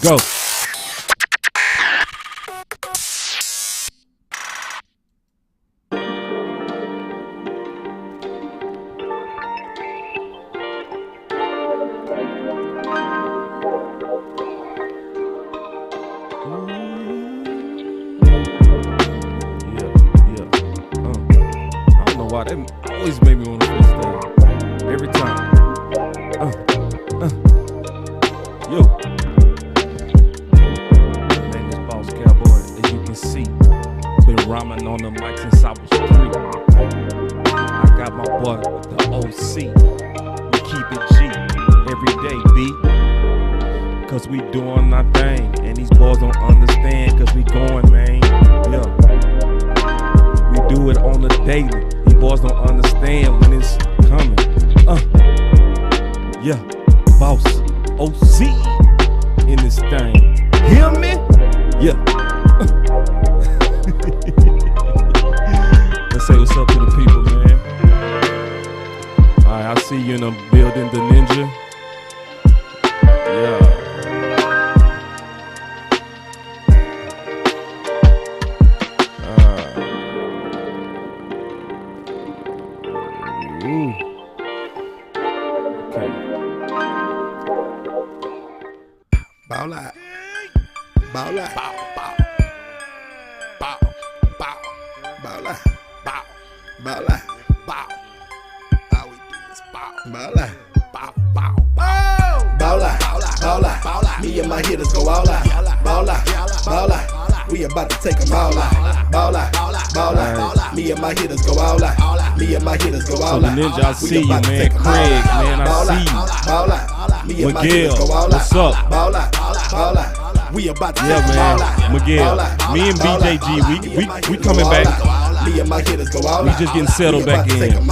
Go. Why that always made me want to freestyle every time. Yo, my name is Boss Cowboy, as you can see. Been rhyming on the mic since I was 3. I got my boy with the OC. We keep it G every day, B. Cause we doing our thing, and these boys don't understand. Cause we going, man. Yeah, we do it on the daily. Boys don't understand when it's coming. Yeah, Boss OC in this thing. Hear me? Yeah. Let's say what's up to the people, man. Alright, I see you in the building, the ninja. Yeah. Okay. Ball out. Ball out. Bow, bow. Bow, bow. Ball out. Bow. Ball out. Bow. All we do is bow. Ball out. Bow, bow, bow. Ball out. Ball out. Ball out. Me and my hitters go all out. Ball out. Ball out. We about to take them all out. Ball out. Ball out. Me and my hitters go all out. Me and my hitters go all out. So the ninja, I see you, man. Craig, man, I see you. Ball out. Me and my hitters go all out. What's up? Ball out. Ball out. We about to Yeah, take them man. all out. Miguel, me and BJG, we coming back. Me and my hitters go all We out. just getting settled back in.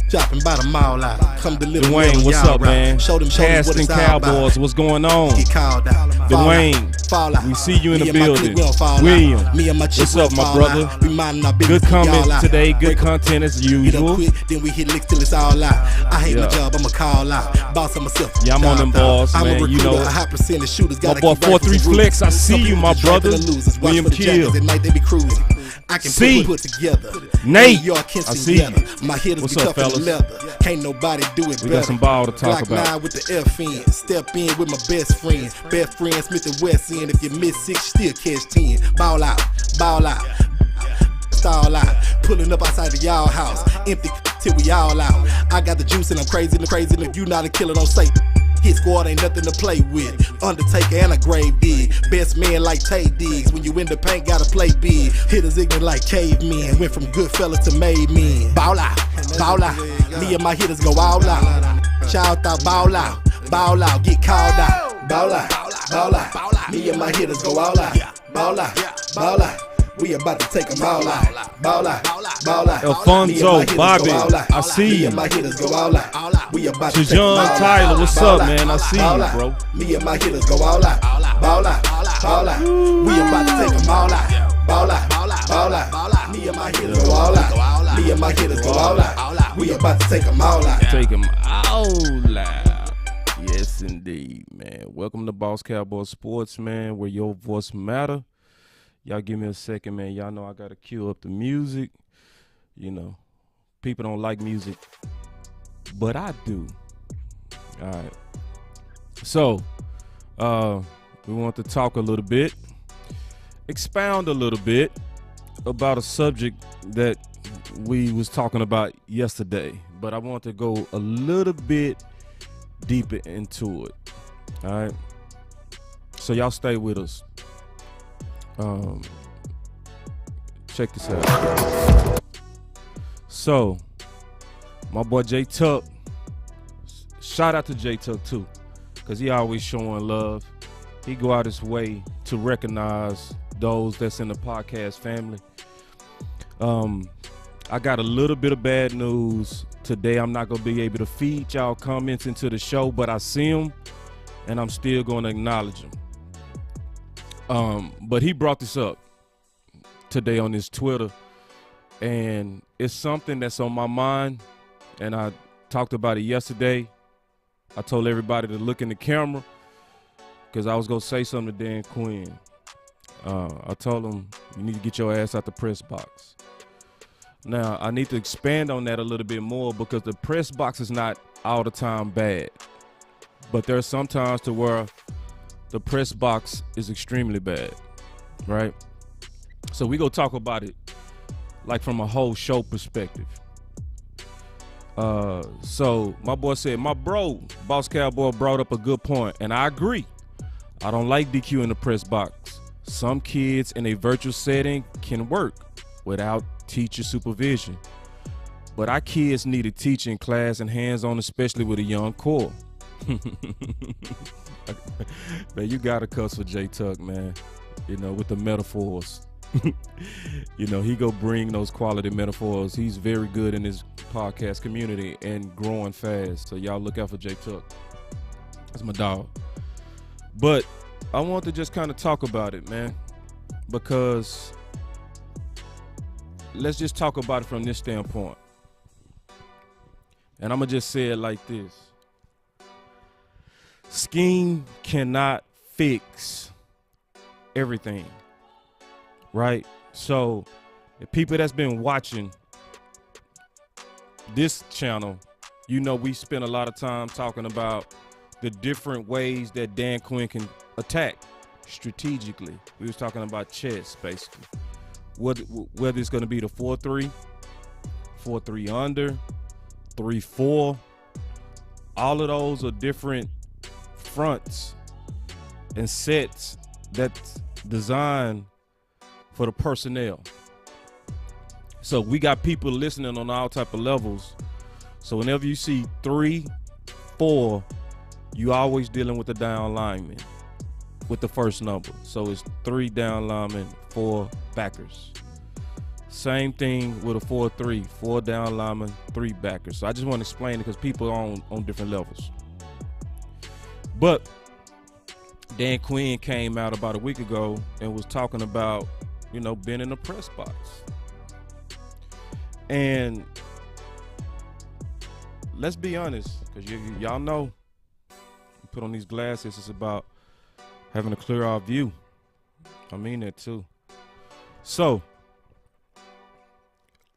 Dropping by the mall out. Come deliver. Dwayne, what's up, man? Show them what Casting it's all Cowboys, about. what's going on? Get called out. Dwayne, Fall out. we see you in Me the and my building. clique, we don't fall William, out. Me and my chick, what's we up, don't my fall brother? out. We minding our business, Good we all comment out. today, good Break up, content as hit up usual. quick, then we hit licks till it's all out. I hate my Yeah. job, I'ma call out. Boss on myself. Yeah, I'm on them balls, I'm man, a you recruiter, know. a high percentage shooters. My Gotta boy keep rifles 4-3 and Flex, I roots. see Some you, people my just drink brother. for the losers. Watch William for the jackets, Kill. at night they be cruising. I can C. put together. Nate, Y'all I Kinston see together. you. My hitters What's be up, tough in the fellas? leather. Can't nobody do it We better. got some ball to talk Glock about. 9 with the F in. Step in with my best friend. Best friend Smith and West End. If you miss 6, still catch 10. Ball out. Ball out. Stall out. Pulling up outside the y'all house. Empty till we all out. I got the juice and I'm crazy and crazy. And if you not a killer, don't say. Hit squad ain't nothing to play with. Undertaker and a grave dig. Best man like Tay Diggs. When you in the paint, gotta play big. Hitters ignorant like cavemen. Went from good fellas to made men. Ball out, ball out. Me and my hitters go all out. Shout out, ball out, get called out. Ball out, ball out. Me and my hitters go all out. Ball out, ball out. We about to take them all out. Ball out, ball out. Alfonso, Bobby, I see you. Me and my hitters go all out. We about to take 'em Shajon all out. Tyler, what's Ball up, out, man? I see ball you, out. bro. Me and my hitters go all out. Ball out, ball out. We about to take them all out. Ball out, ball out. Me and my hitters go all out. Me and my hitters go all out. We about to take them all out. Take them all out. Yes, indeed, man. Welcome to Boss Cowboy Sports, man, where your voice matter. Y'all give me a second, man. Y'all know I got to cue up the music. You know, people don't like music, but I do. All right. So, we want to talk a little bit, expound a little bit about a subject that we was talking about yesterday, but I want to go a little bit deeper into it. All right. So y'all stay with us. Check this out. So, my boy J Tuck, shout out to J Tuck too, cause he always showing love. He go out his way to recognize those that's in the podcast family. I got a little bit of bad news today. I'm not gonna be able to feed y'all comments into the show, but I see them, and I'm still gonna acknowledge them. But he brought this up today on his Twitter, and it's something that's on my mind, and I talked about it yesterday. I told everybody to look in the camera because I was going to say something to Dan Quinn. I told him, you need to get your ass out the press box. Now, I need to expand on that a little bit more because the press box is not all the time bad. But there are some times to where the press box is extremely bad, right? So we go talk about it like from a whole show perspective. So my boy said, my bro, Boss Cowboy, brought up a good point, and I agree. I don't like DQ in the press box. Some kids in a virtual setting can work without teacher supervision, but our kids need a teacher in class and hands-on, especially with a young core. Man, you gotta cuss for J Tuck, man. You know, with the metaphors. You know, he go bring those quality metaphors. He's very good in his podcast community and growing fast. So y'all look out for J Tuck. That's my dog. But I want to just kind of talk about it, man, because let's just talk about it from this standpoint. And I'm gonna just say it like this. Scheme cannot fix everything, right? So the people that's been watching this channel, you know, we spend a lot of time talking about the different ways that Dan Quinn can attack strategically. We was talking about chess, basically. Whether it's going to be the 4-3, 4-3 under, 3-4, all of those are different fronts and sets that's designed for the personnel. So we got people listening on all type of levels. So whenever you see 3-4, you always dealing with the down lineman with the first number. So it's 3 down linemen, 4 backers. Same thing with a 4-3, 4 down linemen, 3 backers. So I just want to explain it because people are on different levels. But Dan Quinn came out about a week ago and was talking about, you know, being in the press box. And let's be honest, because y'all know, you put on these glasses, it's about having a clear-eye view. I mean that too. So,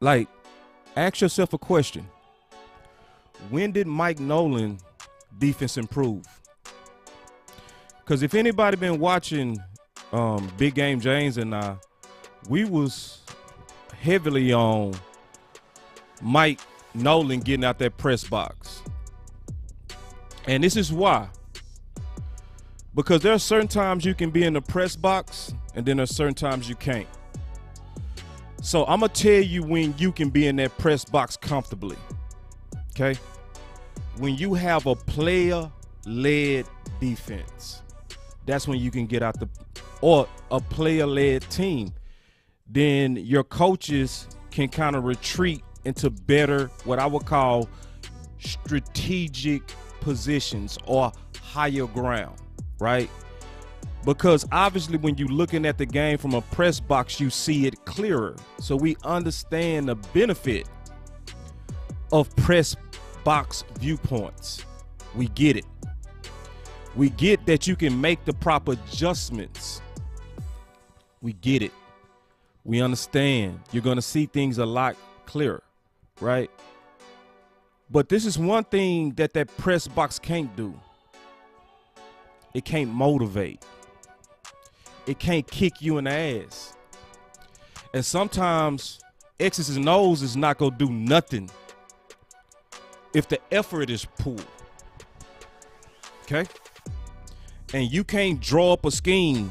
like, ask yourself a question. When did Mike Nolan defense improve? Because if anybody been watching Big Game James and I, we was heavily on Mike Nolan getting out that press box. And this is why. Because there are certain times you can be in the press box and then there are certain times you can't. So I'm going to tell you when you can be in that press box comfortably. Okay? When you have a player-led defense, that's when you can get out or a player-led team. Then your coaches can kind of retreat into better, what I would call strategic positions or higher ground, right? Because obviously when you're looking at the game from a press box, you see it clearer. So we understand the benefit of press box viewpoints. We get it. We get that you can make the proper adjustments. We get it. We understand. You're going to see things a lot clearer, right? But this is one thing that press box can't do. It can't motivate. It can't kick you in the ass. And sometimes X's and O's is not going to do nothing if the effort is poor. Okay? And you can't draw up a scheme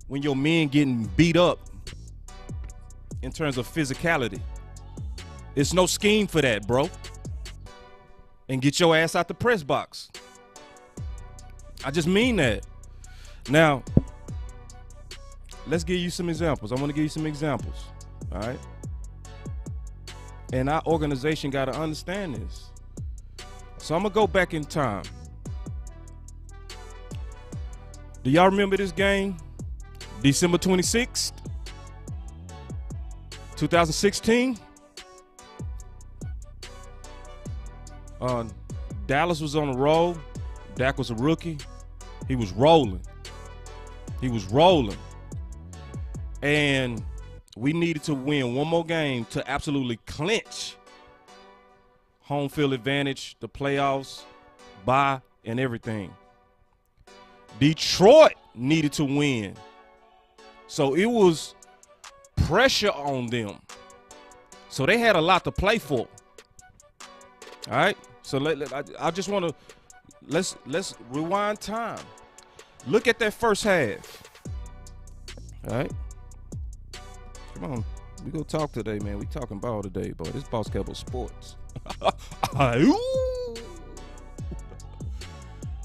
when your men getting beat up in terms of physicality. There's no scheme for that, bro. And get your ass out the press box. I just mean that. Now, let's give you some examples. I want to give you some examples, all right? And our organization got to understand this. So I'm going to go back in time. Do y'all remember this game? December 26th, 2016. Dallas was on the road. Dak was a rookie. He was rolling. He was rolling. And we needed to win one more game to absolutely clinch home field advantage, the playoffs, bye, and everything. Detroit needed to win. So it was pressure on them. So they had a lot to play for. All right? So I just want to let's rewind time. Look at that first half. All right? Come on. We go talk today, man. We talking ball today, boy. This Boss Cowboy Sports.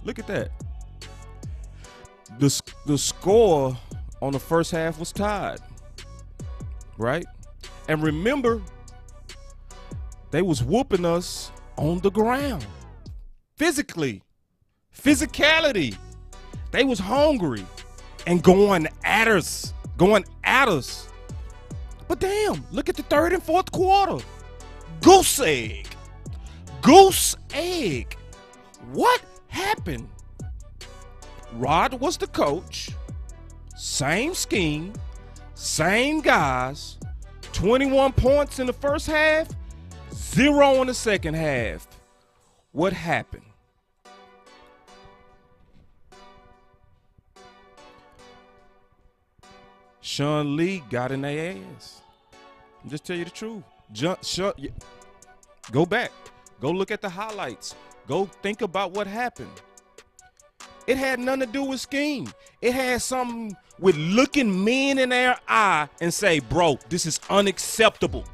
Look at that. The score on the first half was tied, right? And remember, they was whooping us on the ground, physicality. They was hungry and going at us. But damn, look at the third and fourth quarter. Goose egg. What happened? Rod was the coach. Same scheme. Same guys. 21 points in the first half. 0 in the second half. What happened? Sean Lee got in their ass. Just tell you the truth. Go back. Go look at the highlights. Go think about what happened. It had nothing to do with scheme. It had something with looking men in their eye and say, bro, this is unacceptable.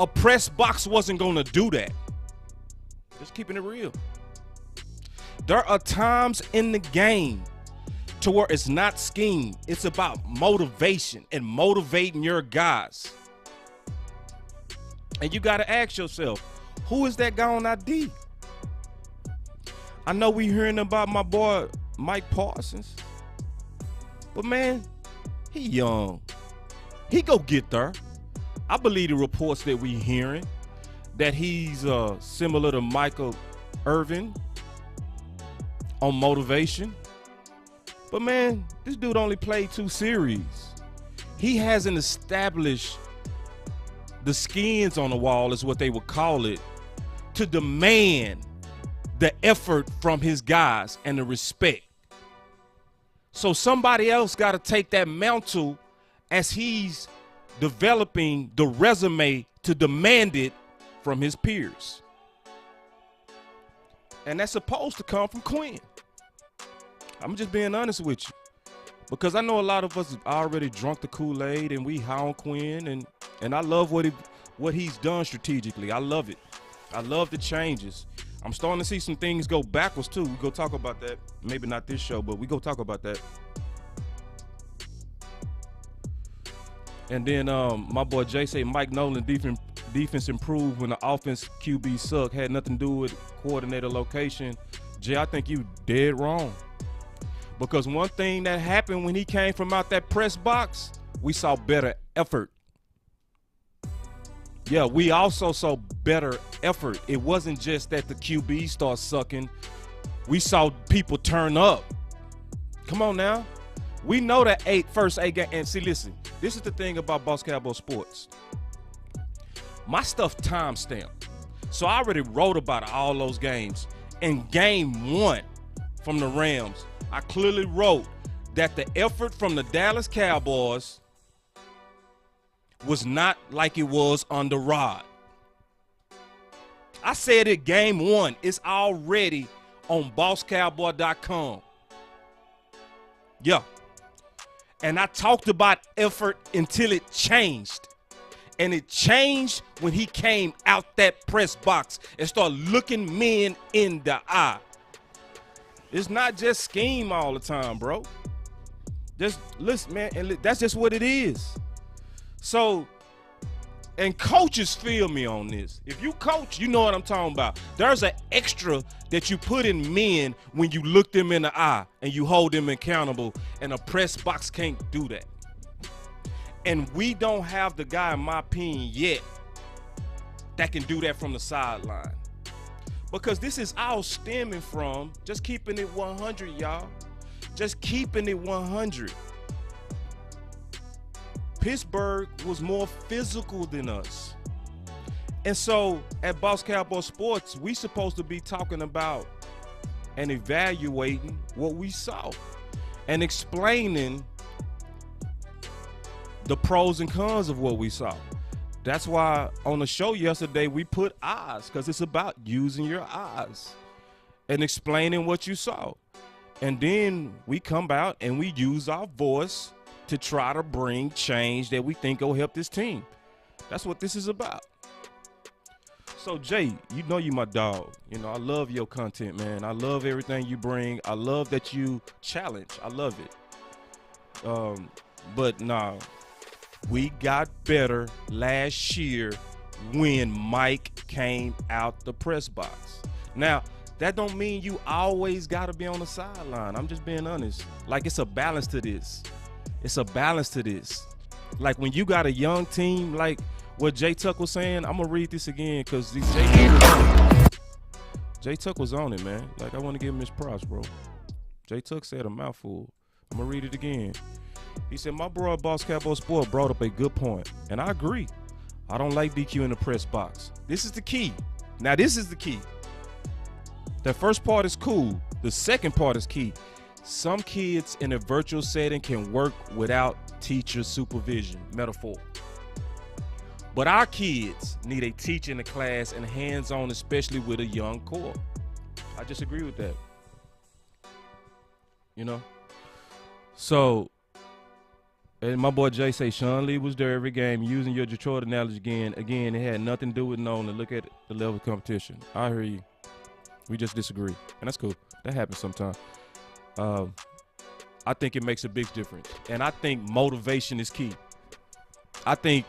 A press box wasn't going to do that. Just keeping it real. There are times in the game to where it's not scheme. It's about motivation and motivating your guys. And you got to ask yourself, who is that guy on ID? I know we hearing about my boy Mike Parsons. But, man, he young. He go get there. I believe the reports that we hearing that he's similar to Michael Irvin on motivation. But, man, this dude only played 2 series. He hasn't established the skins on the wall, is what they would call it, to demand the effort from his guys and the respect. So somebody else got to take that mantle as he's developing the resume to demand it from his peers. And that's supposed to come from Quinn. I'm just being honest with you, because I know a lot of us have already drunk the Kool-Aid and we high on Quinn, and I love what he's done strategically. I love it. I love the changes. I'm starting to see some things go backwards too. We go talk about that. Maybe not this show, but we go talk about that. And then my boy Jay say Mike Nolan defense improved when the offense QB suck. Had nothing to do with coordinator location. Jay, I think you dead wrong. Because one thing that happened when he came from out that press box, we saw better effort. Yeah, we also saw better effort. It wasn't just that the QB started sucking. We saw people turn up. Come on now. We know that first eight games. And see, listen, this is the thing about Boss Cowboy Sports. My stuff timestamped. So I already wrote about all those games. In game 1 from the Rams, I clearly wrote that the effort from the Dallas Cowboys was not like it was under Rod. I said it game 1. It's already on bosscowboy.com. Yeah. And I talked about effort until it changed. And it changed when he came out that press box and started looking men in the eye. It's not just scheme all the time, bro. Just listen, man, and that's just what it is. So, and coaches feel me on this. If you coach, you know what I'm talking about. There's an extra that you put in men when you look them in the eye and you hold them accountable, and a press box can't do that. And we don't have the guy, in my opinion, yet that can do that from the sideline. Because this is all stemming from just keeping it 100, y'all. Just keeping it 100. Pittsburgh was more physical than us. And so at Boss Cowboy Sports, we supposed to be talking about and evaluating what we saw and explaining the pros and cons of what we saw. That's why on the show yesterday we put eyes, because it's about using your eyes and explaining what you saw. And then we come out and we use our voice to try to bring change that we think will help this team. That's what this is about. So, Jay, you know you my dog. You know, I love your content, man. I love everything you bring. I love that you challenge. I love it. But nah, we got better last year when Mike came out the press box. Now, that don't mean you always got to be on the sideline. I'm just being honest. Like, it's a balance to this. It's a balance to this. Like, when you got a young team, like what Jay Tuck was saying, I'm going to read this again because Jay Tuck was on it, man. Like, I want to give him his props, bro. Jay Tuck said a mouthful. I'm going to read it again. He said, my bro Boss Cowboy Sport brought up a good point, and I agree. I don't like DQ in the press box. This is the key. Now, this is the key. The first part is cool. The second part is key. Some kids in a virtual setting can work without teacher supervision, metaphor. But our kids need a teacher in the class and hands-on, especially with a young core. I just agree with that. You know? So, and my boy Jay say Sean Lee was there every game. Using your Detroit analogy again, it had nothing to do with knowing to look at the level of competition. I hear you. We just disagree, and that's cool. That happens sometimes. I think it makes a big difference, and I think motivation is key. I think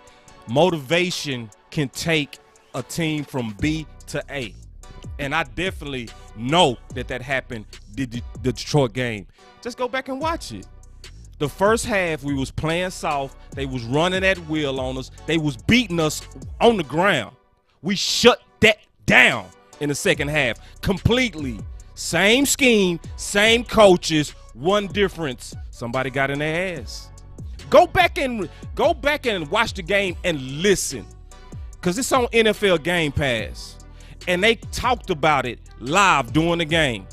motivation can take a team from B to A, and I definitely know that happened the Detroit game. Just go back and watch it. The first half, we was playing soft. They was running at will on us. They was beating us on the ground. We shut that down in the second half completely. Same scheme, same coaches, one difference. Somebody got in their ass. Go back and watch the game and listen, because it's on NFL Game Pass. And they talked about it live during the game.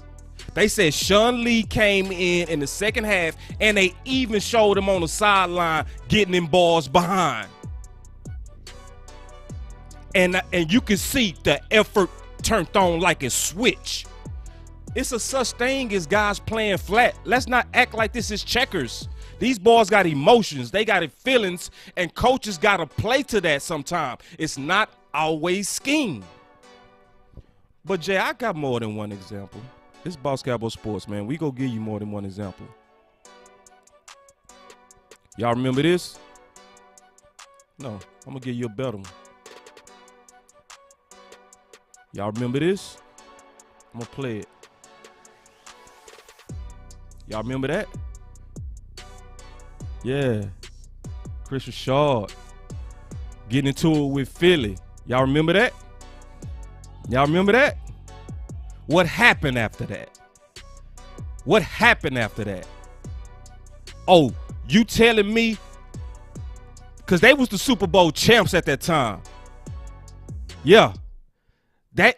They said Sean Lee came in the second half, and they even showed him on the sideline getting them balls behind. And you can see the effort turned on like a switch. It's a such thing as guys playing flat. Let's not act like this is checkers. These boys got emotions. They got feelings, and coaches got to play to that sometime. It's not always scheme. But, Jay, I got more than one example. This Boss Cowboy Sports, man. We go give you more than one example. Y'all remember this? No, I'm going to give you a better one. Y'all remember this? I'm going to play it. Y'all remember that? Yeah. Chris Richard getting into it with Philly. Y'all remember that? Y'all remember that? What happened after that? What happened after that? Oh, you telling me? Because they was the Super Bowl champs at that time. Yeah. That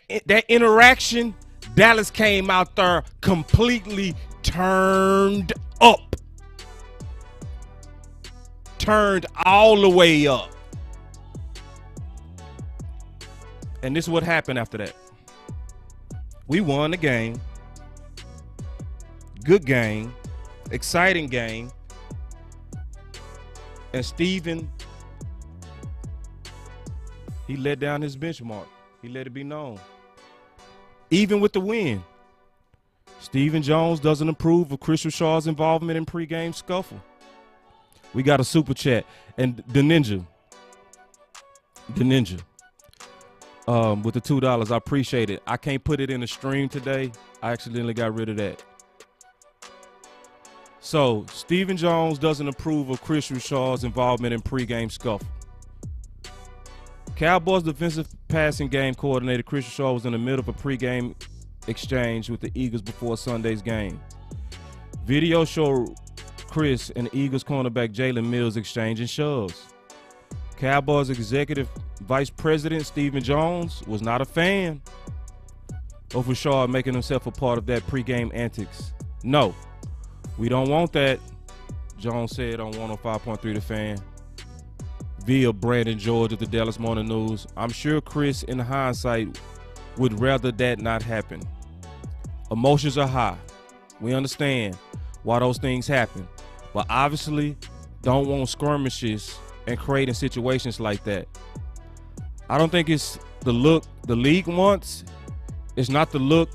interaction, Dallas came out there completely turned up. Turned all the way up. And this is what happened after that. We won the game. Good game. Exciting game. And Steven, he let down his benchmark. He let it be known. Even with the win, Stephen Jones doesn't approve of Chris Richard's involvement in pregame scuffle. We got a super chat. And the Ninja. With the $2, I appreciate it. I can't put it in the stream today. I accidentally got rid of that. So, Stephen Jones doesn't approve of Chris Richard's involvement in pregame scuffle. Cowboys defensive passing game coordinator Christian Shaw was in the middle of a pregame exchange with the Eagles before Sunday's game. Video showed Chris and Eagles cornerback Jalen Mills exchanging shoves. Cowboys executive vice president Stephen Jones was not a fan of Shaw making himself a part of that pregame antics. No, we don't want that, Jones said on 105.3 The Fan via Brandon George of the Dallas Morning News. I'm sure Chris, in hindsight, would rather that not happen. Emotions are high. We understand why those things happen, but obviously don't want skirmishes and creating situations like that. I don't think it's the look the league wants. It's not the look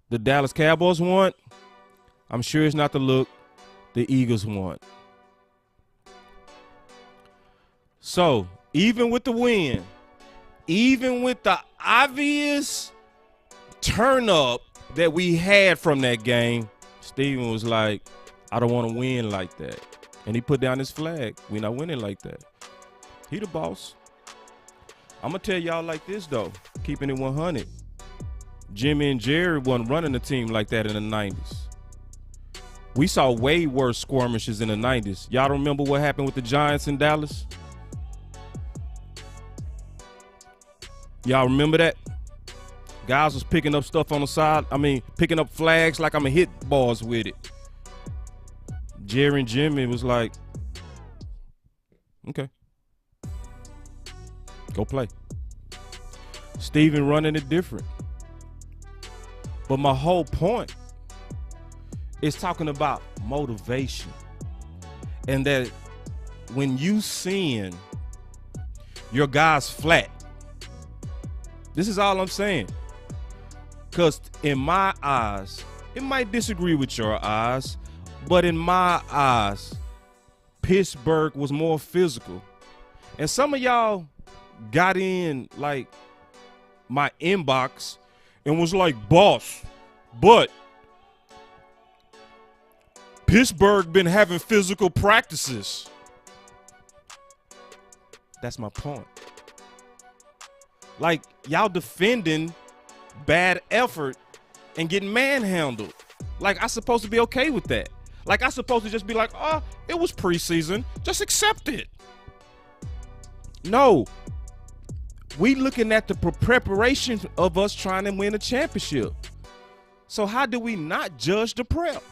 the Dallas Cowboys want. I'm sure it's not the look the Eagles want. So, even with the win, even with the obvious turn up that we had from that game, Steven was like, I don't want to win like that. And he put down his flag. We're not winning like that. He the boss. I'm going to tell y'all like this, though, keeping it 100. Jimmy and Jerry wasn't running the team like that in the 90s. We saw way worse skirmishes in the 90s. Y'all remember what happened with the Giants in Dallas? Y'all remember that? Guys was picking up stuff on the side. Picking up flags like I'm going to hit balls with it. Jerry and Jimmy was like, okay, go play. Steven running it different. But my whole point is talking about motivation. And that when you seeing your guys flat, this is all I'm saying. Because in my eyes, it might disagree with your eyes, but in my eyes, Pittsburgh was more physical. And some of y'all got in like my inbox and was like, boss, but Pittsburgh been having physical practices. That's my point. Like, y'all defending bad effort and getting manhandled. Like, I supposed to be okay with that. Like, I supposed to just be like, oh, it was preseason. Just accept it. No. We looking at the preparation of us trying to win a championship. So how do we not judge the prep?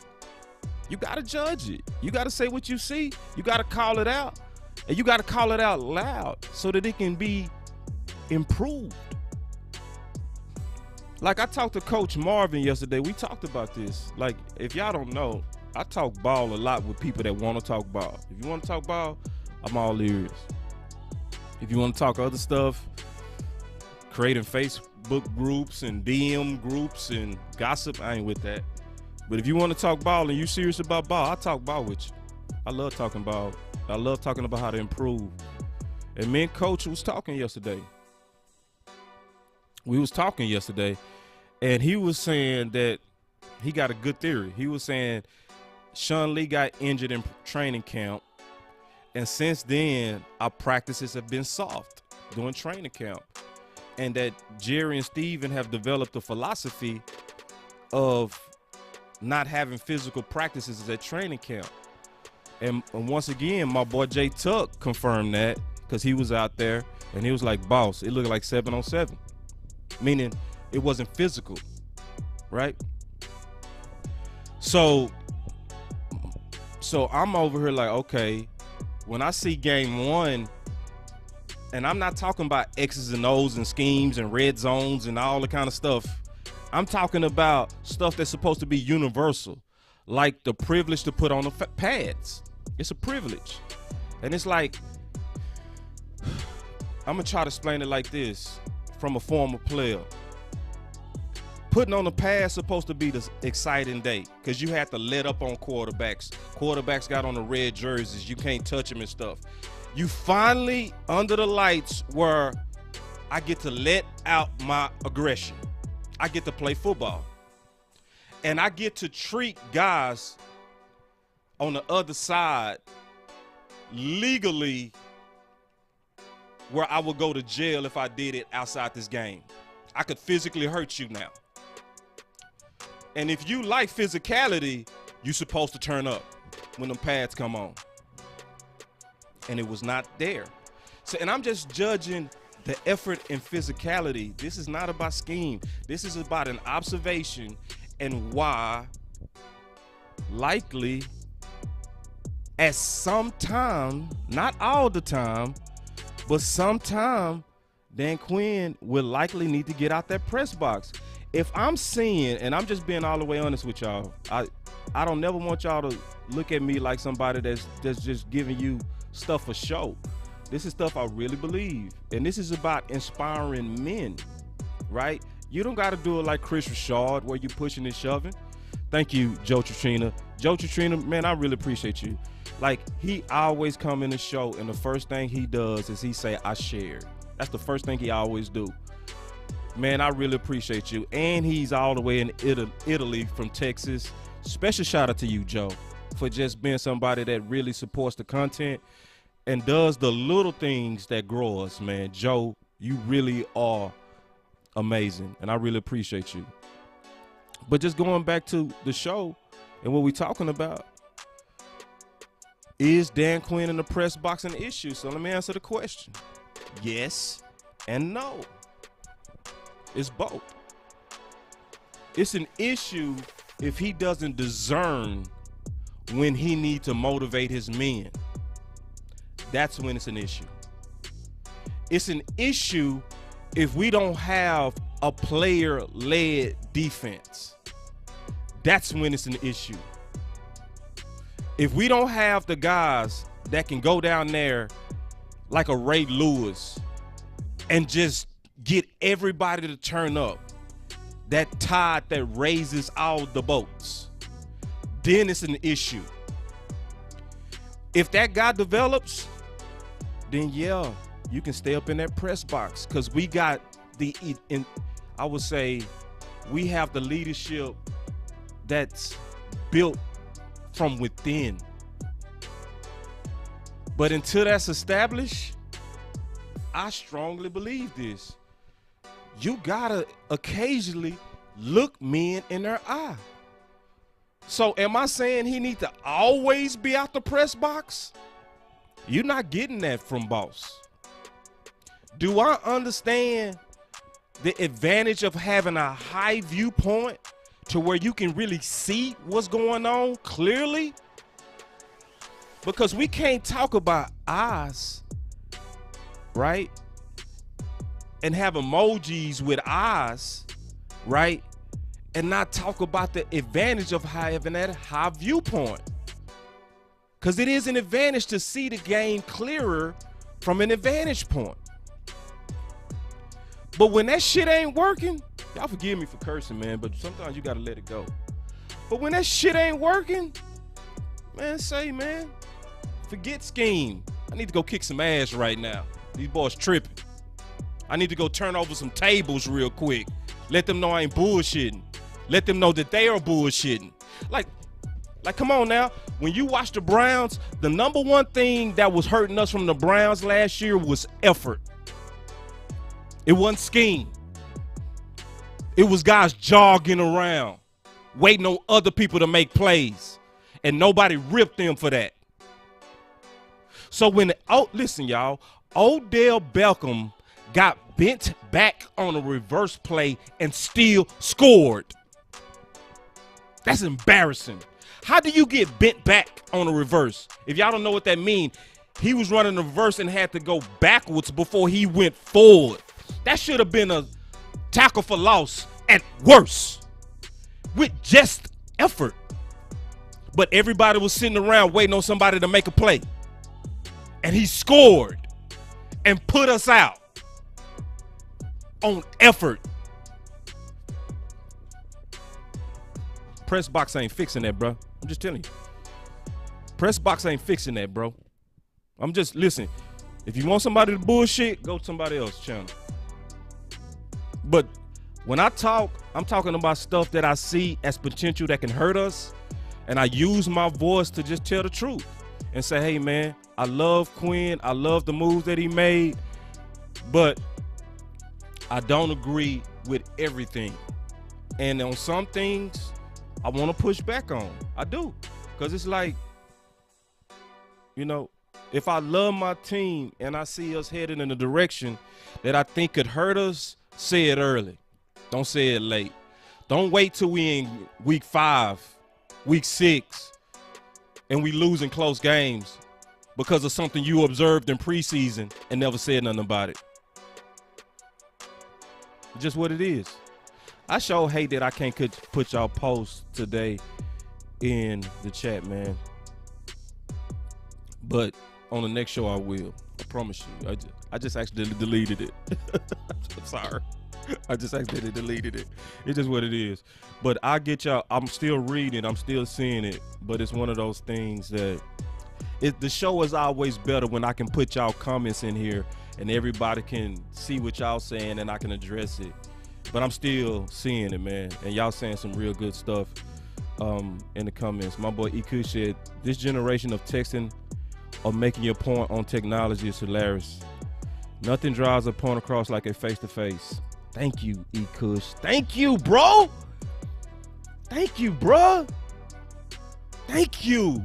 You got to judge it. You got to say what you see. You got to call it out. And you got to call it out loud so that it can be improved. Like, I talked to Coach Marvin yesterday. We talked about this. Like, if y'all don't know, I talk ball a lot with people that want to talk ball. If you want to talk ball, I'm all ears. If you want to talk other stuff, creating Facebook groups and DM groups and gossip, I ain't with that. But if you want to talk ball and you serious about ball, I talk ball with you. I love talking ball. I love talking about how to improve. And me and Coach was talking yesterday. We was talking yesterday, and he was saying that he got a good theory. He was saying Sean Lee got injured in training camp, and since then, our practices have been soft during training camp. And that Jerry and Steven have developed a philosophy of not having physical practices at training camp. And once again, my boy Jay Tuck confirmed that because he was out there, and he was like, boss, it looked like 7-on-7. Meaning it wasn't physical, right? So I'm over here like, okay, when I see game one, and I'm not talking about X's and O's and schemes and red zones and all the kind of stuff. I'm talking about stuff that's supposed to be universal, like the privilege to put on the pads. It's a privilege. And it's like, I'm going to try to explain it like this from a former player. Putting on the pads supposed to be the exciting day because you have to let up on quarterbacks. Quarterbacks got on the red jerseys. You can't touch them and stuff. You finally under the lights where I get to let out my aggression. I get to play football. And I get to treat guys on the other side legally where I would go to jail if I did it outside this game. I could physically hurt you now. And if you like physicality, you're supposed to turn up when them pads come on. And it was not there. So, and I'm just judging the effort and physicality. This is not about scheme. This is about an observation and why likely at some time, not all the time, but sometime Dan Quinn will likely need to get out that press box. If I'm seeing, and I'm just being all the way honest with y'all, I don't never want y'all to look at me like somebody that's just giving you stuff for show. This is stuff I really believe. And this is about inspiring men, right? You don't got to do it like Chris Richard where you pushing and shoving. Thank you, Joe Trina. Joe Trina, man, I really appreciate you. Like, he always come in the show, and the first thing he does is he say, I shared. That's the first thing he always do. Man, I really appreciate you. And he's all the way in Italy from Texas. Special shout out to you, Joe, for just being somebody that really supports the content and does the little things that grow us, man. Joe, you really are amazing, and I really appreciate you. But just going back to the show and what we're talking about, is Dan Quinn in the press box an issue? So let me answer the question. Yes and no. It's both. It's an issue if he doesn't discern when he needs to motivate his men. That's when it's an issue. It's an issue if we don't have a player-led defense. That's when it's an issue. If we don't have the guys that can go down there like a Ray Lewis and just get everybody to turn up, that tide that raises all the boats, then it's an issue. If that guy develops, then yeah, you can stay up in that press box, because we got I would say we have the leadership that's built from within. But until that's established, I strongly believe this. You gotta occasionally look men in their eye. So am I saying he need to always be out the press box? You're not getting that from boss. Do I understand the advantage of having a high viewpoint to where you can really see what's going on clearly? Because we can't talk about eyes, right? And have emojis with eyes, right? And not talk about the advantage of having that high viewpoint. Because it is an advantage to see the game clearer from an advantage point. But when that shit ain't working, y'all forgive me for cursing, man, but sometimes you gotta let it go. But when that shit ain't working, man, man, forget scheme. I need to go kick some ass right now. These boys tripping. I need to go turn over some tables real quick. Let them know I ain't bullshitting. Let them know that they are bullshitting. Like, come on now. When you watch the Browns, the number one thing that was hurting us from the Browns last year was effort. It wasn't scheme. It was guys jogging around, waiting on other people to make plays, and nobody ripped them for that. So listen, y'all, Odell Beckham got bent back on a reverse play and still scored. That's embarrassing. How do you get bent back on a reverse? If y'all don't know what that means, he was running the reverse and had to go backwards before he went forward. That should have been a tackle for loss at worst with just effort. But everybody was sitting around waiting on somebody to make a play. And he scored and put us out on effort. Press box ain't fixing that, bro. I'm just telling you. Press box ain't fixing that, bro. Listen, if you want somebody to bullshit, go to somebody else's channel. But when I talk, I'm talking about stuff that I see as potential that can hurt us. And I use my voice to just tell the truth and say, hey, man, I love Quinn. I love the moves that he made. But I don't agree with everything. And on some things, I want to push back on. I do. Because it's like, you know, if I love my team and I see us heading in a direction that I think could hurt us, say it early. Don't say it late. Don't wait till we in week 5, week 6, and we losing close games because of something you observed in preseason and never said nothing about it. Just what it is. I sure hate that I can't put y'all posts today in the chat, man. But on the next show, I will. I promise you. I just accidentally deleted it. I'm sorry. I just accidentally deleted it. It's just what it is. But I get y'all. I'm still reading. I'm still seeing it. But it's one of those things that the show is always better when I can put y'all comments in here and everybody can see what y'all saying and I can address it. But I'm still seeing it, man. And y'all saying some real good stuff in the comments. My boy Iku said, this generation of texting or making your point on technology is hilarious. Nothing drives a point across like a face-to-face. Thank you, E-Kush. Thank you, bro. Thank you, bro. Thank you.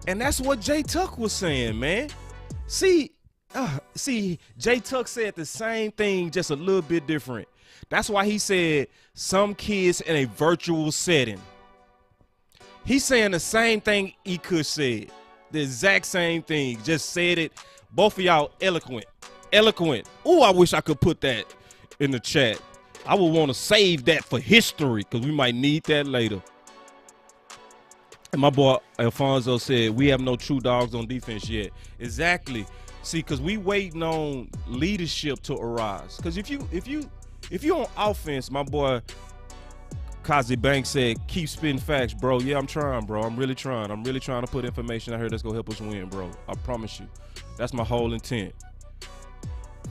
And that's what Jay Tuck was saying, man. See, Jay Tuck said the same thing, just a little bit different. That's why he said some kids in a virtual setting. He's saying the same thing E-Kush said. The exact same thing. Just said it. Both of y'all eloquent. Eloquent. Ooh, I wish I could put that in the chat. I would want to save that for history because we might need that later. And my boy Alfonso said, we have no true dogs on defense yet. Exactly. See, because we waiting on leadership to arise. Because if you on offense, my boy Kazi Banks said, keep spitting facts, bro. Yeah, I'm trying, bro. I'm really trying. I'm really trying to put information out here that's going to help us win, bro. I promise you. That's my whole intent.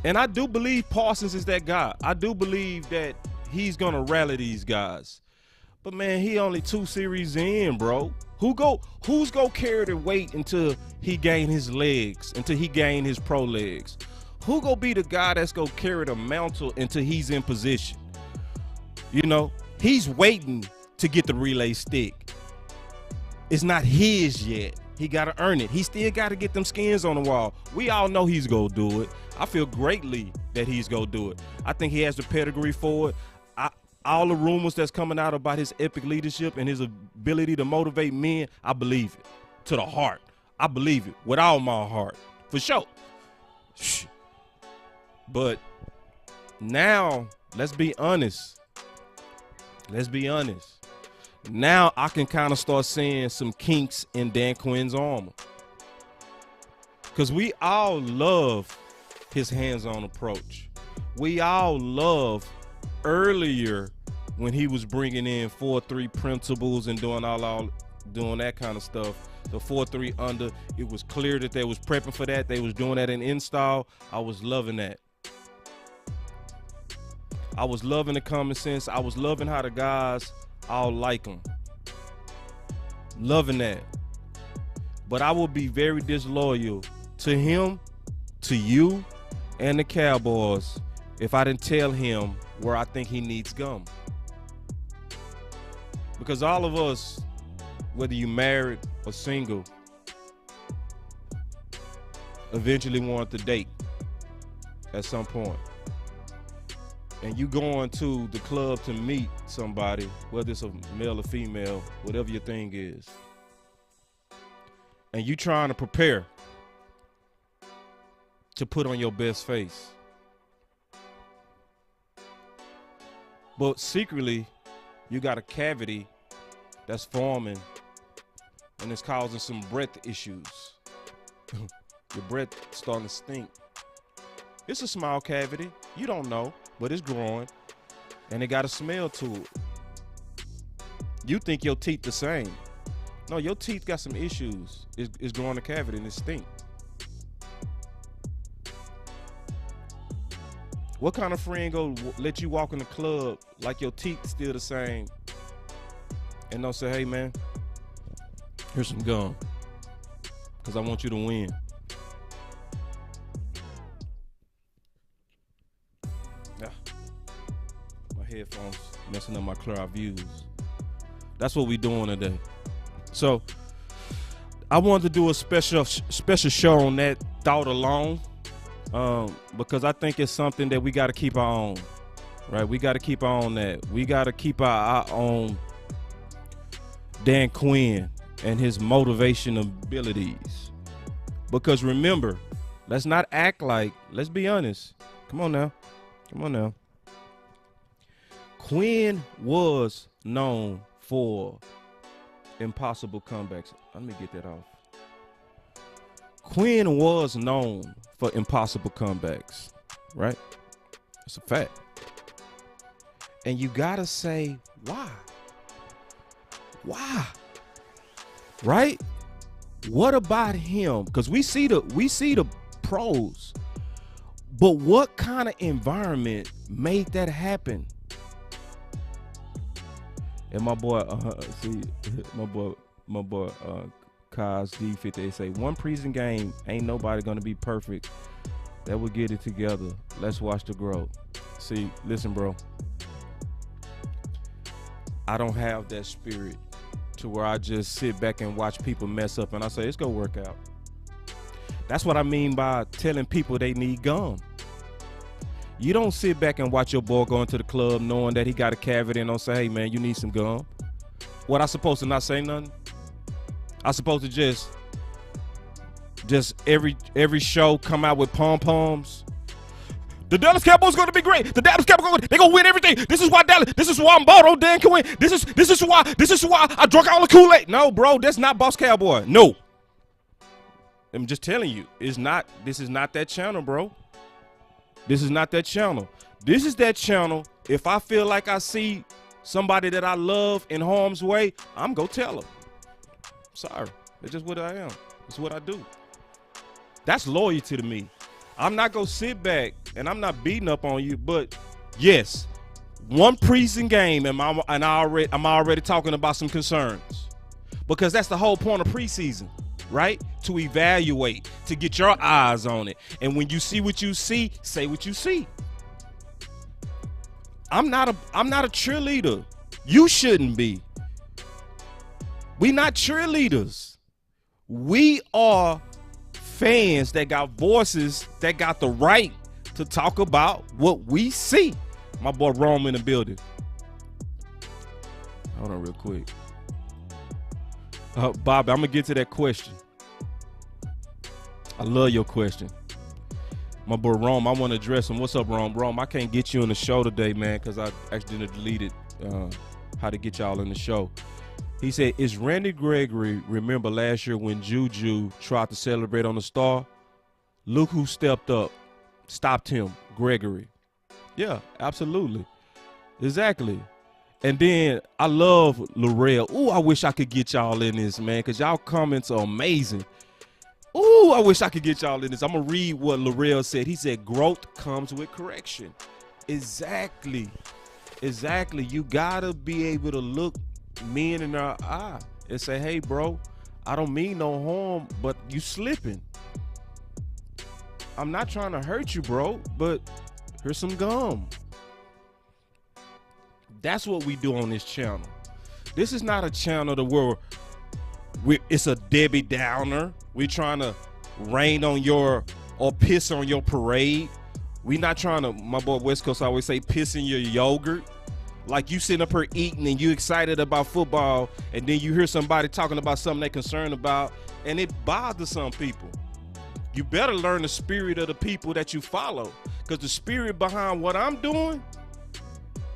And I do believe Parsons is that guy. I do believe that he's going to rally these guys. But, man, he only 2 series in, bro. Who's going to carry the weight until he gain his legs, until he gain his pro legs? Who going to be the guy that's going to carry the mantle until he's in position? You know? He's waiting to get the relay stick. It's not his yet. He got to earn it. He still got to get them skins on the wall. We all know he's going to do it. I feel greatly that he's going to do it. I think he has the pedigree for it. All the rumors that's coming out about his epic leadership and his ability to motivate men, I believe it to the heart. I believe it with all my heart, for sure. But now, let's be honest. Let's be honest. Now I can kind of start seeing some kinks in Dan Quinn's armor. Because we all love his hands-on approach. We all love earlier when he was bringing in 4-3 principles and doing doing that kind of stuff. The 4-3 under, it was clear that they was prepping for that. They was doing that in install. I was loving that. I was loving the common sense. I was loving how the guys all like him. Loving that. But I would be very disloyal to him, to you, and the Cowboys if I didn't tell him where I think he needs gum. Because all of us, whether you married or single, eventually want to date at some point. And you going to the club to meet somebody, whether it's a male or female, whatever your thing is, and you trying to prepare to put on your best face. But secretly, you got a cavity that's forming and it's causing some breath issues. Your breath starting to stink. It's a small cavity. You don't know, but it's growing and it got a smell to it. You think your teeth the same. No, your teeth got some issues. It's growing a cavity and it stink. What kind of friend go let you walk in the club like your teeth still the same and don't say, hey man, here's some gum because I want you to win. headphones messing up my clear views. That's what we doing today. So I wanted to do a special show on that thought alone, because I think it's something that we got to keep our own, right? We got to keep our own that. We got to keep our eye on Dan Quinn and his motivation abilities. Because remember, let's not act like, let's be honest. Come on now. Quinn was known for impossible comebacks. Let me get that off. Quinn was known for impossible comebacks, right? It's a fact. And you gotta say, why? Why? Right? What about him? Because we see the pros, but what kind of environment made that happen? And my boy, Kaz D50, they say one preseason game ain't nobody gonna be perfect. That will get it together. Let's watch the growth. See, listen, bro. I don't have that spirit to where I just sit back and watch people mess up and I say it's gonna work out. That's what I mean by telling people they need gum. You don't sit back and watch your boy go into the club knowing that he got a cavity and don't say, hey man, you need some gum. What, I supposed to not say nothing? I supposed to just every show come out with pom-poms? The Dallas Cowboys going to be great. The Dallas Cowboys, they're going to win everything. This is why I'm bought on Dan Quinn. This is why I drunk all the Kool-Aid. No, bro, that's not Boss Cowboy. No. I'm just telling you, this is not that channel, bro. This is not that channel. This is that channel. If I feel like I see somebody that I love in harm's way, I'm going to tell them. Sorry. That's just what I am. It's what I do. That's loyalty to me. I'm not going to sit back, and I'm not beating up on you, but yes, one preseason game, and I'm already talking about some concerns. Because that's the whole point of preseason, right? To evaluate, to get your eyes on it. And when you see what you see, say what you see. I'm not a cheerleader. You shouldn't be. We not cheerleaders. We are fans that got voices, that got the right to talk about what we see. My boy Rome in the building. Hold on real quick. Bobby, I'm going to get to that question. I love your question. My boy Rome, I want to address him. What's up, Rome? Rome, I can't get you on the show today, man, because I actually deleted how to get y'all in the show. He said, is Randy Gregory, remember last year when Juju tried to celebrate on the star? Look who stepped up, stopped him, Gregory. Yeah, absolutely. Exactly. And then I love Laurel. Ooh, I wish I could get y'all in this, man, because y'all comments are amazing. Ooh, I wish I could get y'all in this. I'm going to read what Laurel said. He said, growth comes with correction. Exactly. Exactly. You got to be able to look men in our eye and say, hey, bro, I don't mean no harm, but you slipping. I'm not trying to hurt you, bro, but here's some gum. That's what we do on this channel. This is not a channel to where it's a Debbie Downer. We're trying to rain on your or piss on your parade. We not trying to, my boy West Coast always say, piss in your yogurt. Like you sitting up here eating and you excited about football, and then you hear somebody talking about something they're concerned about, and it bothers some people. You better learn the spirit of the people that you follow, because the spirit behind what I'm doing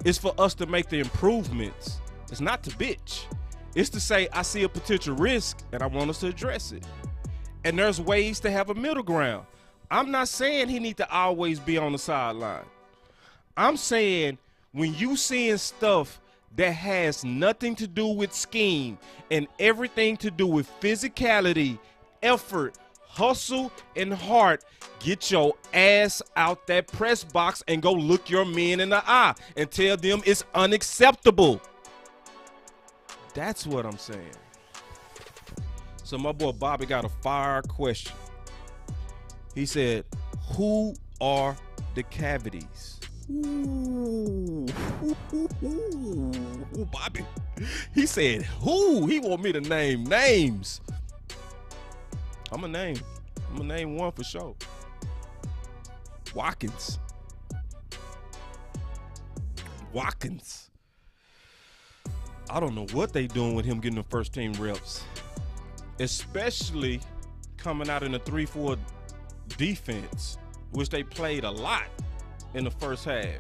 is for us to make the improvements. It's not to bitch. It's to say, I see a potential risk and I want us to address it. And there's ways to have a middle ground. I'm not saying he need to always be on the sideline. I'm saying when you seeing stuff that has nothing to do with scheme and everything to do with physicality, effort, hustle, and heart, get your ass out that press box and go look your men in the eye and tell them it's unacceptable. That's what I'm saying. So my boy Bobby got a fire question. He said, who are the cavities? Ooh, Bobby. He said, who? He want me to name names. I'm going to name one for sure. Watkins. I don't know what they doing with him getting the first team reps, especially coming out in a 3-4 defense, which they played a lot in the first half.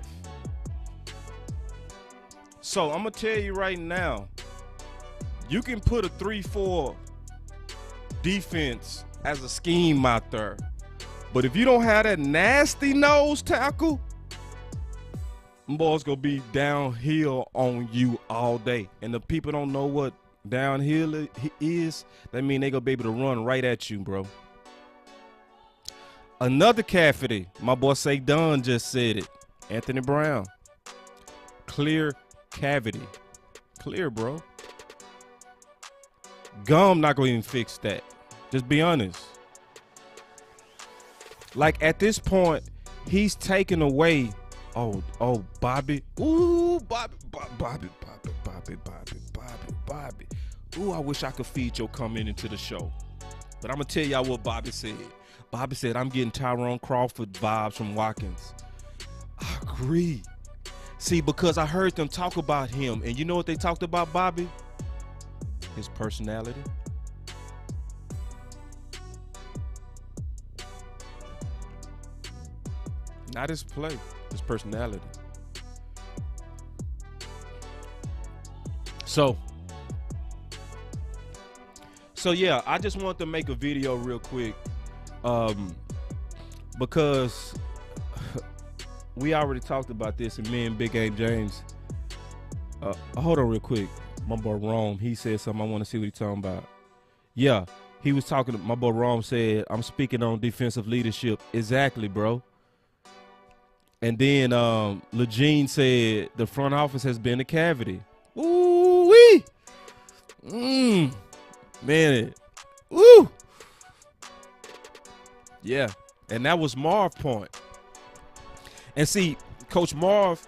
So I'm going to tell you right now, you can put a 3-4 defense as a scheme out there, but if you don't have that nasty nose tackle, them boys gonna be downhill on you all day. And the people don't know what downhill is, that mean they gonna be able to run right at you, bro. Another cavity, my boy Say Dunn just said it. Anthony Brown. Clear cavity. Clear, bro. Gum not gonna even fix that. Just be honest. Like at this point, he's taken away. Oh, Bobby. Ooh, Bobby. Ooh, I wish I could feed your comment into the show. But I'm going to tell y'all what Bobby said. Bobby said, I'm getting Tyrone Crawford vibes from Watkins. I agree. See, because I heard them talk about him, and you know what they talked about, Bobby? His personality. Not his play. His personality. So yeah, I just want to make a video real quick, because we already talked about this, and me and Big Game James. Hold on real quick. My boy Rome, he said something. I want to see what he's talking about. Yeah, he was talking. My boy Rome said, "I'm speaking on defensive leadership." Exactly, bro. And then Legene said the front office has been a cavity. Ooh-wee. Man. Woo. Yeah. And that was Marv point. And see, Coach Marv,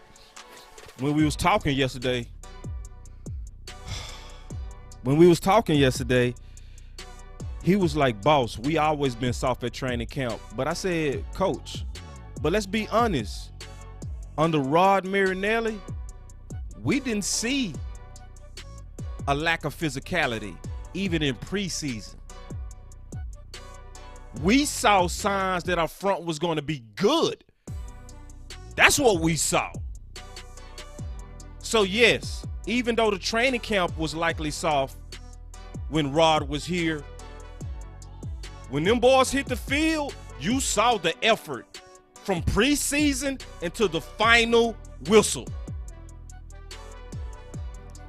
when we was talking yesterday, he was like, boss, we always been soft at training camp. But I said, Coach, but let's be honest. Under Rod Marinelli, we didn't see a lack of physicality, even in preseason. We saw signs that our front was going to be good. That's what we saw. So, yes, even though the training camp was likely soft when Rod was here, when them boys hit the field, you saw the effort from preseason into the final whistle.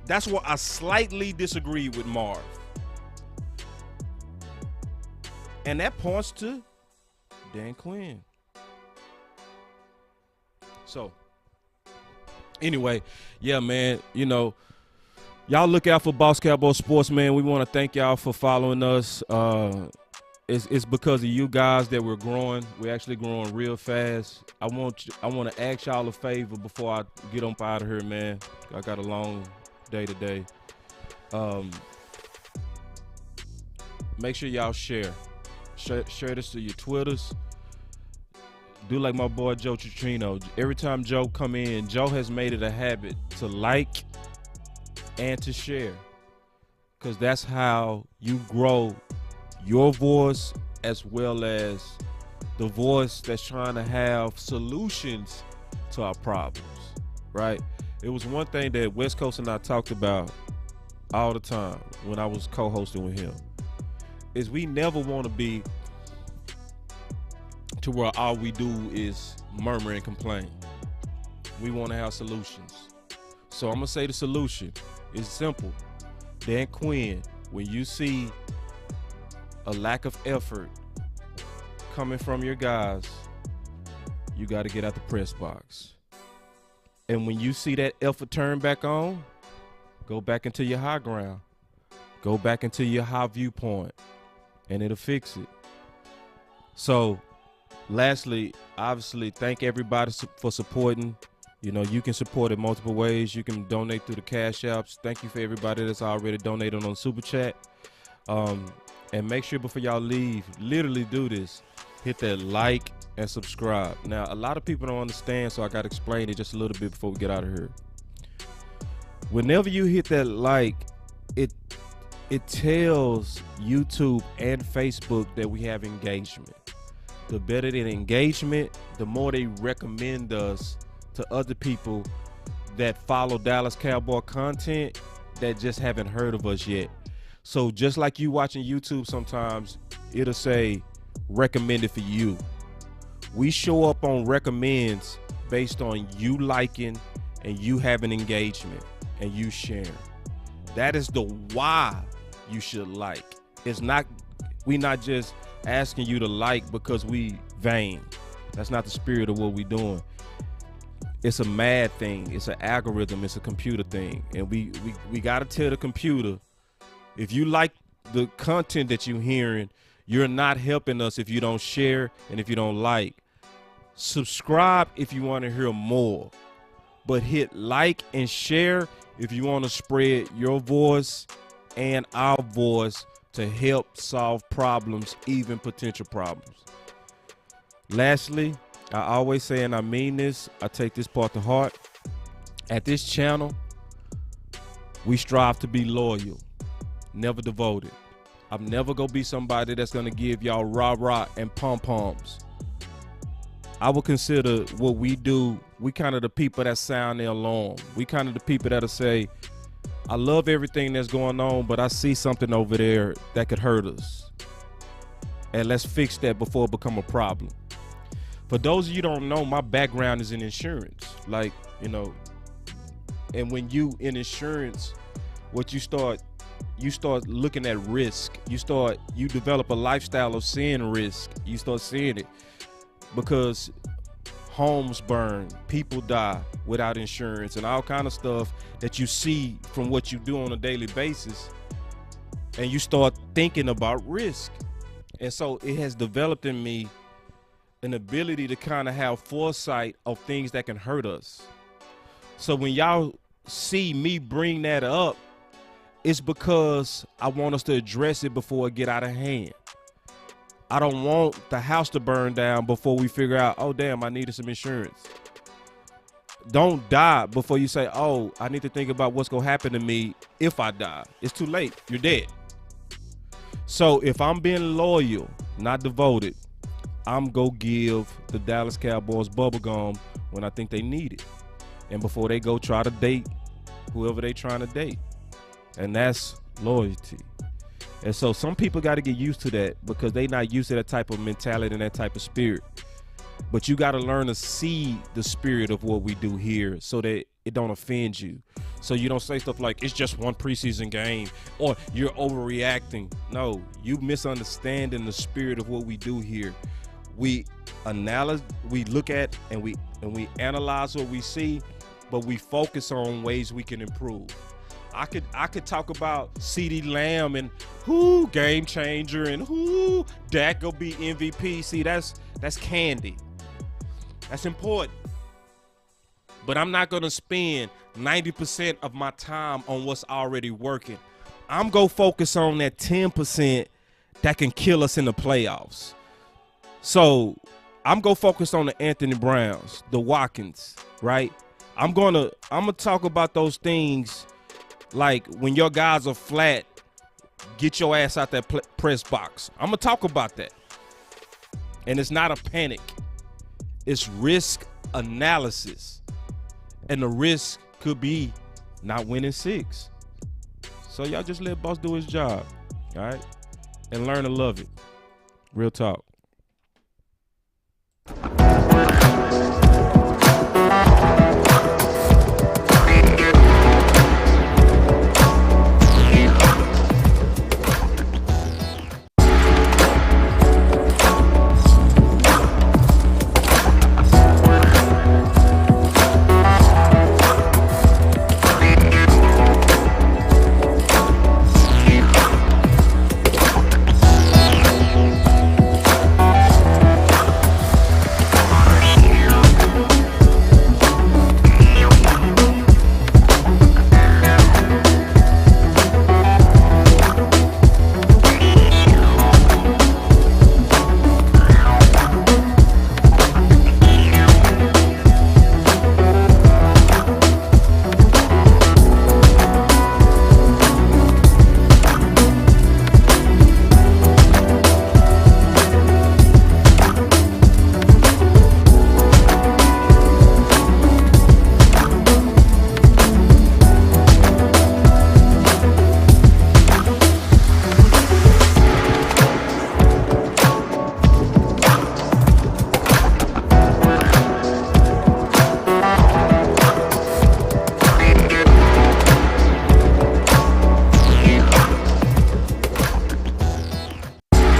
That's where I slightly disagree with Marv. And that points to Dan Quinn. So, anyway, yeah, man, you know, y'all look out for Boss Cowboy Sports, man. We want to thank y'all for following us. It's because of you guys that we're growing. We're actually growing real fast. I want to ask y'all a favor before I get up out of here, man. I got a long day today. Make sure y'all share this to your Twitters. Do like my boy Joe Citrino. Every time Joe come in, Joe has made it a habit to like and to share, because that's how you grow your voice as well as the voice that's trying to have solutions to our problems, right? It was one thing that West Coast and I talked about all the time when I was co-hosting with him, is we never want to be to where all we do is murmur and complain. We want to have solutions. So I'm going to say the solution is simple. Dan Quinn, when you see a lack of effort coming from your guys, you got to get out the press box. And when you see that effort turn back on, go back into your high ground. Go back into your high viewpoint, and it'll fix it. So Lastly, obviously, thank everybody for supporting. You know, you can support in multiple ways. You can donate through the Cash Apps. Thank you for everybody that's already donated on Super Chat. And make sure before y'all leave, literally do this. Hit that like and subscribe. Now, a lot of people don't understand, so I got to explain it just a little bit before we get out of here. Whenever you hit that like, it tells YouTube and Facebook that we have engagement. The better the engagement, the more they recommend us to other people that follow Dallas Cowboy content that just haven't heard of us yet. So just like you watching YouTube, sometimes it'll say recommended for you. We show up on recommends based on you liking and you having engagement and you sharing. That is the why you should like. We not just asking you to like because we vain. That's not the spirit of what we doing. It's a mad thing. It's an algorithm. It's a computer thing. And we got to tell the computer, if you like the content that you're hearing, you're not helping us if you don't share and if you don't like. Subscribe if you want to hear more. But hit like and share if you want to spread your voice and our voice to help solve problems, even potential problems. Lastly, I always say, and I mean this, I take this part to heart. At this channel, we strive to be loyal, never devoted. I'm never going to be somebody that's going to give y'all rah-rah and pom-poms. I would consider what we do, we kind of the people that sound the alarm. We kind of the people that'll say, I love everything that's going on, but I see something over there that could hurt us. And let's fix that before it become a problem. For those of you who don't know, my background is in insurance. Like, you know, and when you in insurance, what you start looking at risk. You develop a lifestyle of seeing risk. You start seeing it because homes burn, people die without insurance, and all kind of stuff that you see from what you do on a daily basis. And you start thinking about risk. And so it has developed in me an ability to kind of have foresight of things that can hurt us. So when y'all see me bring that up, it's because I want us to address it before it get out of hand. I don't want the house to burn down before we figure out, oh, damn, I needed some insurance. Don't die before you say, oh, I need to think about what's going to happen to me if I die. It's too late. You're dead. So if I'm being loyal, not devoted, I'm going to give the Dallas Cowboys bubblegum when I think they need it. And before they go try to date whoever they trying to date. And that's loyalty. And so some people got to get used to that because they not used to that type of mentality and that type of spirit. But you got to learn to see the spirit of what we do here so that it don't offend you. So you don't say stuff like, it's just one preseason game or you're overreacting. No, you misunderstanding the spirit of what we do here. We look at and we analyze what we see, but we focus on ways we can improve. I could talk about CeeDee Lamb and who game changer and who Dak will be MVP. See, that's candy. That's important. But I'm not going to spend 90% of my time on what's already working. I'm going to focus on that 10% that can kill us in the playoffs. So I'm going to focus on the Anthony Browns, the Watkins, right? I'm going to talk about those things like when your guys are flat, get your ass out that press box. I'm going to talk about that. And it's not a panic. It's risk analysis. And the risk could be not winning 6. So y'all just let boss do his job, all right? And learn to love it. Real talk.